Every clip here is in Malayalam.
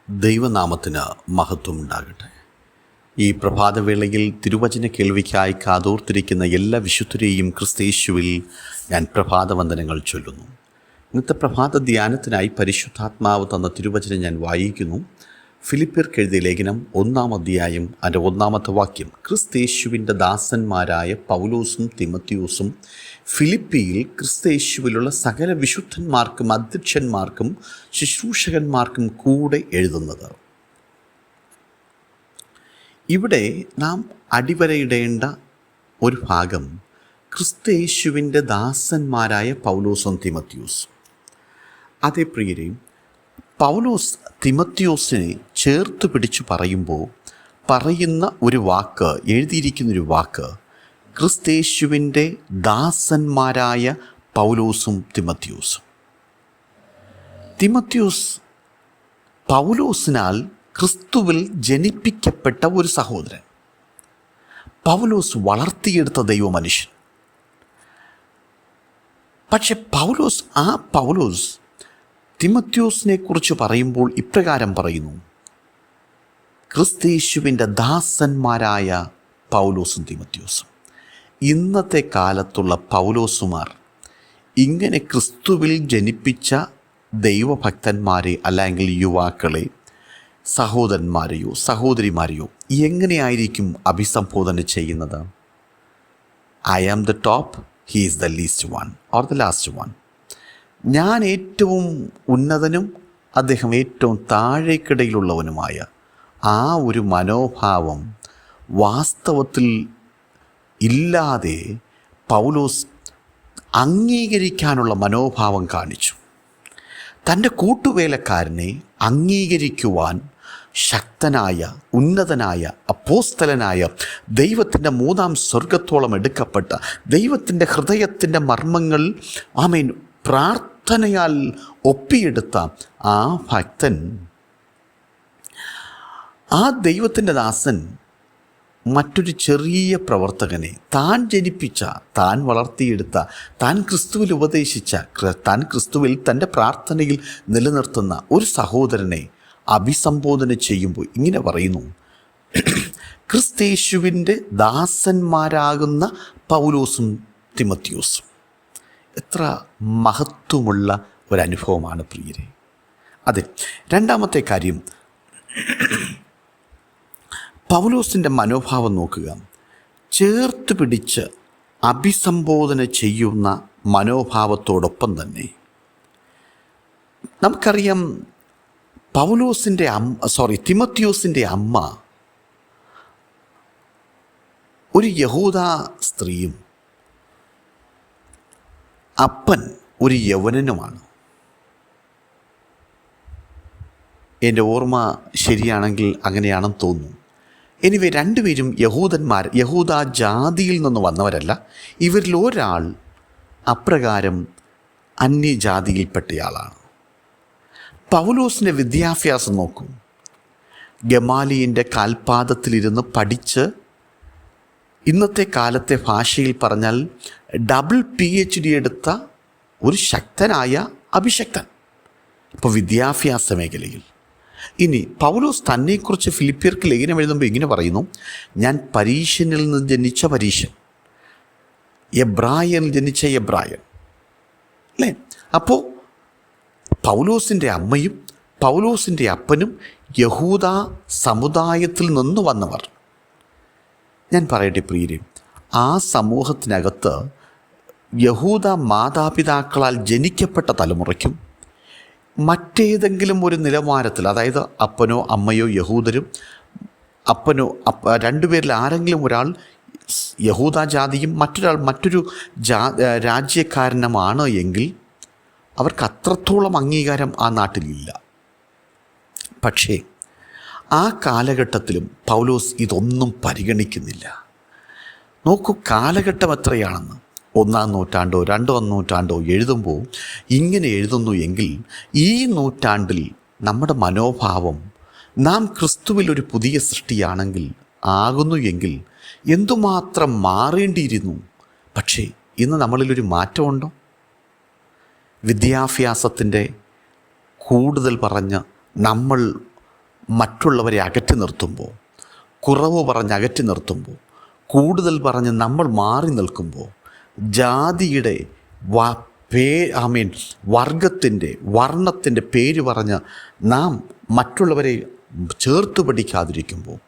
ദൈവനാമത്തിന് മഹത്വമുണ്ടാകട്ടെ. ഈ പ്രഭാതവേളയിൽ തിരുവചന കേൾവിക്കായി കാതോർത്തിരിക്കുന്ന എല്ലാ വിശുദ്ധരെയും ക്രിസ്തയേശുവിൽ ഞാൻ പ്രഭാതവന്ദനങ്ങൾ ചൊല്ലുന്നു. ഇന്നത്തെ പ്രഭാത ധ്യാനത്തിനായി പരിശുദ്ധാത്മാവ് തന്ന തിരുവചനം ഞാൻ വായിക്കുന്നു. ഫിലിപ്പിയർക്ക് എഴുതിയ ലേഖനം 1-ാം അധ്യായം അതിൻ്റെ 1-ാമത്തെ വാക്യം. ക്രിസ്തയേശുവിൻ്റെ ദാസന്മാരായ പൗലോസും തിമത്തിയോസും ഫിലിപ്പിയിൽ ക്രിസ്തയേശുവിലുള്ള സകല വിശുദ്ധന്മാർക്കും അധ്യക്ഷന്മാർക്കും ശുശ്രൂഷകന്മാർക്കും കൂടെ എഴുതുന്നത്. ഇവിടെ നാം അടിവരയിടേണ്ട ഒരു ഭാഗം ക്രിസ്തയേശുവിൻ്റെ ദാസന്മാരായ പൗലോസും തിമത്തിയോസും. അതേ പ്രിയരെ, പൗലോസ് തിമത്തിയോസിനെ ചേർത്ത് പിടിച്ചു പറയുമ്പോൾ പറയുന്ന ഒരു വാക്ക്, എഴുതിയിരിക്കുന്നൊരു വാക്ക്, ക്രിസ്തയേശുവിൻ്റെ ദാസന്മാരായ പൗലോസും തിമത്തിയോസും. തിമത്തിയോസ് പൗലോസിനാൽ ക്രിസ്തുവിൽ ജനിപ്പിക്കപ്പെട്ട ഒരു സഹോദരൻ. പൗലോസ് വളർത്തിയെടുത്ത ദൈവമനുഷ്യൻ. പക്ഷെ പൗലോസ് തിമത്തിയോസിനെ കുറിച്ച് പറയുമ്പോൾ ഇപ്രകാരം പറയുന്നു: ക്രിസ്തയേശുവിൻ്റെ ദാസന്മാരായ പൗലോസും തിമത്തിയോസും. ഇന്നത്തെ കാലത്തുള്ള പൗലോസുമാർ ഇങ്ങനെ ക്രിസ്തുവിൽ ജനിപ്പിച്ച ദൈവഭക്തന്മാരെ, അല്ലെങ്കിൽ യുവാക്കളെ, സഹോദരന്മാരെയോ സഹോദരിമാരെയോ എങ്ങനെയായിരിക്കും അഭിസംബോധന ചെയ്യുന്നത്? I am the top, he is the least one or the last one. ഞാൻ ഏറ്റവും ഉന്നതനും അദ്ദേഹം ഏറ്റവും താഴേക്കിടയിലുള്ളവനുമായ ആ ഒരു മനോഭാവം വാസ്തവത്തിൽ ഇല്ലാതെ പൗലോസ് അംഗീകരിക്കാനുള്ള മനോഭാവം കാണിച്ചു. തൻ്റെ കൂട്ടുവേലക്കാരനെ അംഗീകരിക്കുവാൻ ശക്തനായ, ഉന്നതനായ, അപ്പോസ്തലനായ, ദൈവത്തിൻ്റെ 3-ാം സ്വർഗത്തോളം എടുക്കപ്പെട്ട, ദൈവത്തിൻ്റെ ഹൃദയത്തിൻ്റെ മർമ്മങ്ങൾ പ്രാർത്ഥനയാൽ ഒപ്പിയെടുത്ത ആ ഭക്തൻ, ആ ദൈവത്തിൻ്റെ ദാസൻ മറ്റൊരു ചെറിയ പ്രവർത്തകനെ, താൻ ജനിപ്പിച്ച, താൻ വളർത്തിയെടുത്ത, താൻ ക്രിസ്തുവിൽ ഉപദേശിച്ച, താൻ ക്രിസ്തുവിൽ തൻ്റെ പ്രാർത്ഥനയിൽ നിലനിർത്തുന്ന ഒരു സഹോദരനെ അഭിസംബോധന ചെയ്യുമ്പോൾ ഇങ്ങനെ പറയുന്നു: ക്രിസ്തയേശുവിൻ്റെ ദാസന്മാരാകുന്ന പൗലോസും തിമത്തിയോസും. എത്ര മഹത്വമുള്ള ഒരനുഭവമാണ് പ്രിയരെ. അതെ, രണ്ടാമത്തെ കാര്യം, പൗലോസിൻ്റെ മനോഭാവം നോക്കുക. ചേർത്ത് പിടിച്ച് അഭിസംബോധന ചെയ്യുന്ന മനോഭാവത്തോടൊപ്പം തന്നെ നമുക്കറിയാം, തിമത്തിയോസിൻ്റെ അമ്മ ഒരു യഹൂദ സ്ത്രീയും അപ്പൻ ഒരു യവനനുമാണ്. എൻ്റെ ഓർമ്മ ശരിയാണെങ്കിൽ അങ്ങനെയാണെന്ന് തോന്നുന്നു. എനിവേ, രണ്ടുപേരും യഹൂദ ജാതിയിൽ നിന്ന് വന്നവരല്ല. ഇവരിൽ ഒരാൾ അപ്രകാരം അന്യജാതിയിൽപ്പെട്ടയാളാണ്. പൗലോസിൻ്റെ വിദ്യാഭ്യാസം നോക്കൂ. ഗമാലിയൻ്റെ കാൽപാദത്തിലിരുന്ന് പഠിച്ച്, ഇന്നത്തെ കാലത്തെ ഭാഷയിൽ പറഞ്ഞാൽ ഡബിൾ PhD എടുത്ത ഒരു ശക്തനായ അഭിഷക്തൻ. അപ്പോൾ വിദ്യാഭ്യാസ മേഖലയിൽ. ഇനി പൗലോസ് തന്നെക്കുറിച്ച് ഫിലിപ്പിയർക്ക് ലേഖനം എഴുതുമ്പോൾ ഇങ്ങനെ പറയുന്നു: ഞാൻ പരീശനിൽ നിന്ന് ജനിച്ച പരീശൻ, എബ്രായനിൽ ജനിച്ച എബ്രായൻ. അല്ലേ? അപ്പോൾ പൗലോസിൻ്റെ അമ്മയും പൗലോസിൻ്റെ അപ്പനും യഹൂദ സമുദായത്തിൽ നിന്ന് വന്നവർ. ഞാൻ പറയട്ടെ പ്രിയരെ, ആ സമൂഹത്തിനകത്ത് യഹൂദ മാതാപിതാക്കളാൽ ജനിക്കപ്പെട്ട തലമുറയ്ക്കും മറ്റേതെങ്കിലും ഒരു നിലവാരത്തിൽ, അതായത് അപ്പനോ അമ്മയോ യഹൂദരും, രണ്ടുപേരിൽ ആരെങ്കിലും ഒരാൾ യഹൂദ ജാതിയും മറ്റൊരാൾ മറ്റൊരു രാജ്യക്കാരനുമാണ് എങ്കിൽ അവർക്ക് അത്രത്തോളം അംഗീകാരം ആ നാട്ടിലില്ല. പക്ഷേ ആ കാലഘട്ടത്തിലും പൗലോസ് ഇതൊന്നും പരിഗണിക്കുന്നില്ല. നോക്കൂ, കാലഘട്ടം എത്രയാണെന്ന്. 1-ാം നൂറ്റാണ്ടോ 2-ാം നൂറ്റാണ്ടോ എഴുതുമ്പോൾ ഇങ്ങനെ എഴുതുന്നു എങ്കിൽ, ഈ നൂറ്റാണ്ടിൽ നമ്മുടെ മനോഭാവം നാം ക്രിസ്തുവിൽ ഒരു പുതിയ സൃഷ്ടിയാണെങ്കിൽ ആകുന്നു എങ്കിൽ എന്തുമാത്രം മാറേണ്ടിയിരുന്നു. പക്ഷേ ഇന്ന് നമ്മളിലൊരു മാറ്റമുണ്ടോ? വിദ്യാഭ്യാസത്തിൻ്റെ കൂടുതൽ പറഞ്ഞ് നമ്മൾ മറ്റുള്ളവരെ അകറ്റി നിർത്തുമ്പോൾ, കുറവ് പറഞ്ഞ് അകറ്റി നിർത്തുമ്പോൾ, കൂടുതൽ പറഞ്ഞ് നമ്മൾ മാറി നിൽക്കുമ്പോൾ, ജാതിയുടെ വർണ്ണത്തിൻ്റെ പേര് പറഞ്ഞ് നാം മറ്റുള്ളവരെ ചേർത്ത് പിടിക്കാതിരിക്കുമ്പോൾ,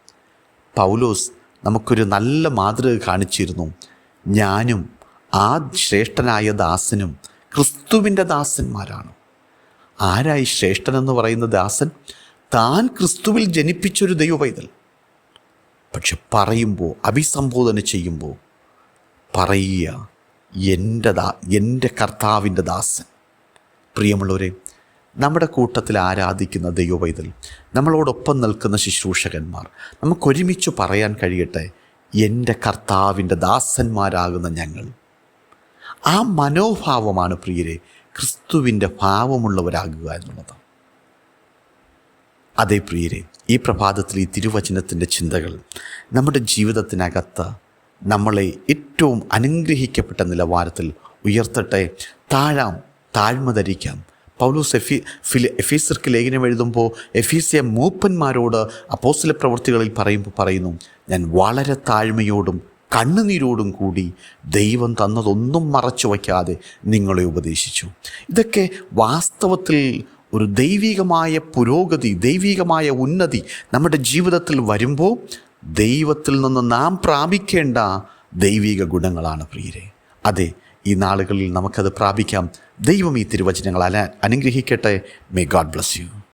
പൗലോസ് നമുക്കൊരു നല്ല മാതൃക കാണിച്ചിരുന്നു. ഞാനും ആ ശ്രേഷ്ഠനായ ദാസനും ക്രിസ്തുവിൻ്റെ ദാസന്മാരാണ്. ആരായി ശ്രേഷ്ഠനെന്ന് പറയുന്ന ദാസൻ? താൻ ക്രിസ്തുവിൽ ജനിപ്പിച്ചൊരു ദൈവപൈതൽ. പക്ഷെ പറയുമ്പോൾ, അഭിസംബോധന ചെയ്യുമ്പോൾ പറയുക എൻ്റെ കർത്താവിൻ്റെ ദാസൻ. പ്രിയമുള്ളവരെ, നമ്മുടെ കൂട്ടത്തിൽ ആരാധിക്കുന്ന ദൈവപൈതൽ, നമ്മളോടൊപ്പം നിൽക്കുന്ന ശുശ്രൂഷകന്മാർ, നമുക്കൊരുമിച്ച് പറയാൻ കഴിയട്ടെ, എൻ്റെ കർത്താവിൻ്റെ ദാസന്മാരാകുന്ന ഞങ്ങൾ. ആ മനോഭാവമാണ് പ്രിയരെ ക്രിസ്തുവിൻ്റെ ഭാവമുള്ളവരാകുക എന്നുള്ളത്. അതേ പ്രിയരെ, ഈ പ്രഭാതത്തിൽ ഈ തിരുവചനത്തിൻ്റെ ചിന്തകൾ നമ്മുടെ ജീവിതത്തിനകത്ത് നമ്മളെ ഏറ്റവും അനുഗ്രഹിക്കപ്പെട്ട നിലവാരത്തിൽ ഉയർത്തട്ടെ. താഴ്മ ധരിക്കാം. പൗലോസ് എഫീസർക്ക് ലേഖനം എഴുതുമ്പോൾ എഫീസ്യ മൂപ്പന്മാരോട് അപ്പോസ്തല പ്രവൃത്തികളിൽ പറയുന്നു, ഞാൻ വളരെ താഴ്മയോടും കണ്ണുനീരോടും കൂടി ദൈവം തന്നതൊന്നും മറച്ചു വയ്ക്കാതെ നിങ്ങളെ ഉപദേശിച്ചു. ഇതൊക്കെ വാസ്തവത്തിൽ ഒരു ദൈവികമായ പുരോഗതി, ദൈവികമായ ഉന്നതി നമ്മുടെ ജീവിതത്തിൽ വരുമ്പോൾ ദൈവത്തിൽ നിന്ന് നാം പ്രാപിക്കേണ്ട ദൈവിക ഗുണങ്ങളാണ് പ്രിയരെ. അതെ, ഈ നാളുകളിൽ നമുക്കത് പ്രാപിക്കാം. ദൈവം ഈ തിരുവചനങ്ങൾ അനുഗ്രഹിക്കട്ടെ. May God bless you.